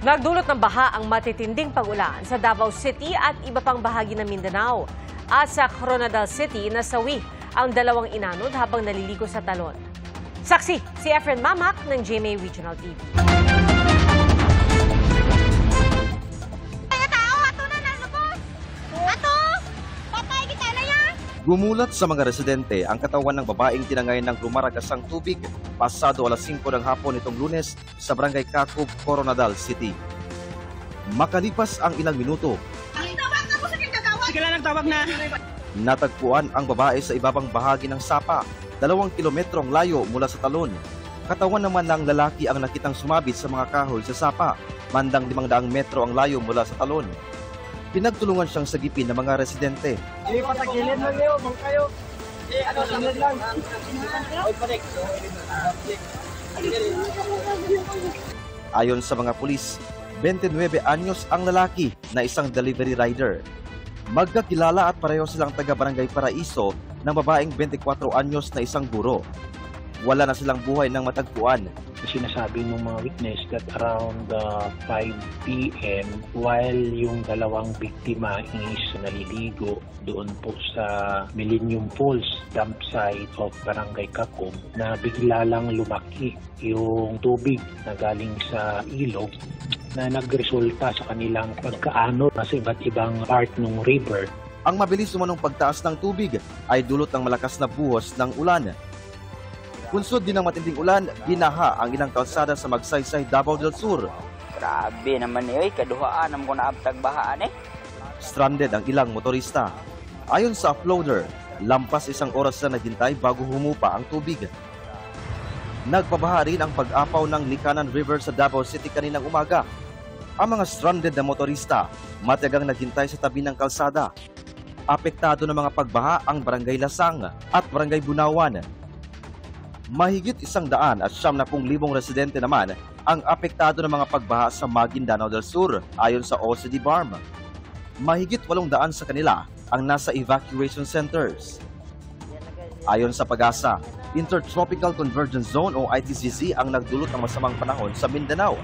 Nagdulot ng baha ang matitinding pag-ulan sa Davao City at iba pang bahagi ng Mindanao. At sa Coronadal City, nasawi ang dalawang inanod habang naliligo sa talon. Saksi si Efren Mamak ng GMA Regional TV. Gumulat sa mga residente ang katawan ng babaeng tinangay ng lumaragasang tubig pasado alas 5 ng hapon nitong Lunes sa Barangay Kakub, Coronadal City. Makalipas ang ilang minuto, natagpuan ang babae sa ibabang bahagi ng sapa, 2 kilometrong layo mula sa talon. Katawan naman ng lalaki ang nakitang sumabit sa mga kahoy sa sapa, bandang 500 metro ang layo mula sa talon. Pinagtulungan siyang sagipin ng mga residente. Patagilid lang kayo, bang kayo. Patagilid lang. Ayon sa mga pulis, 29 anyos ang lalaki na isang delivery rider. Magkakilala at pareho silang taga-Barangay Paraiso ng babaeng 24 anyos na isang guro. Wala na silang buhay ng matagpuan. Sinasabi ng mga witness that around 5 p.m. while yung dalawang biktima is naliligo doon po sa Millennium Falls dump site of Barangay Kakub na bigla lang lumaki yung tubig na galing sa ilog na nagresulta sa kanilang pagkaano sa iba't ibang part ng river. Ang mabilis umanong pagtaas ng tubig ay dulot ng malakas na buhos ng ulan. Punsod din ng matinding ulan, binaha ang ilang kalsada sa Magsaysay, Davao del Sur. Grabe naman eh, kaduhaan naman ko na abtag bahaan eh. Stranded ang ilang motorista. Ayon sa uploader, lampas 1 oras na naghintay bago humupa ang tubig. Nagpabaha rin ang pag-apaw ng Likanan River sa Davao City kaninang umaga. Ang mga stranded na motorista, matagang naghintay sa tabi ng kalsada. Apektado ng mga pagbaha ang Barangay Lasang at Barangay Bunawan. Mahigit 170,000 residente naman ang apektado ng mga pagbaha sa Maguindanao del Sur ayon sa OCD-BARM. Mahigit 800 sa kanila ang nasa evacuation centers. Ayon sa Pag-asa, Intertropical Convergence Zone o ITCZ ang nagdulot ng masamang panahon sa Mindanao.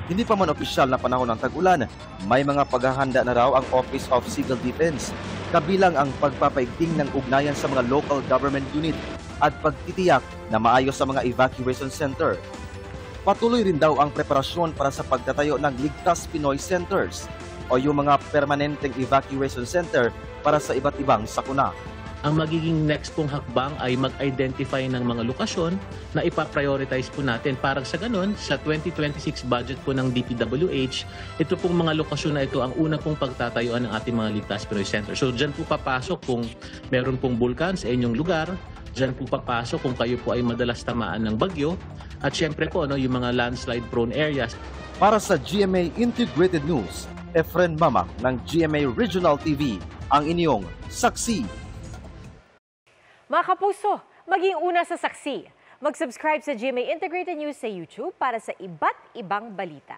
Hindi pa man opisyal na panahon ng tag-ulan, may mga paghahanda na raw ang Office of Civil Defense, kabilang ang pagpapaigting ng ugnayan sa mga local government unit at pagtitiyak na maayos sa mga evacuation center. Patuloy rin daw ang preparasyon para sa pagtatayo ng Ligtas Pinoy Centers o yung mga permanenteng evacuation center para sa iba't ibang sakuna. Ang magiging next pong hakbang ay mag-identify ng mga lokasyon na ipaprioritize po natin. Para sa ganun, sa 2026 budget po ng DPWH, ito pong mga lokasyon na ito ang una pong pagtatayuan ng ating mga Ligtas Pinoy Center. So dyan po papasok kung meron pong bulkan sa inyong lugar, dyan po papasok kung kayo po ay madalas tamaan ng bagyo, at syempre po yung mga landslide prone areas. Para sa GMA Integrated News, Efren Mamak ng GMA Regional TV, ang inyong saksi. Mga kapuso, maging una sa saksi. Mag-subscribe sa GMA Integrated News sa YouTube para sa iba't ibang balita.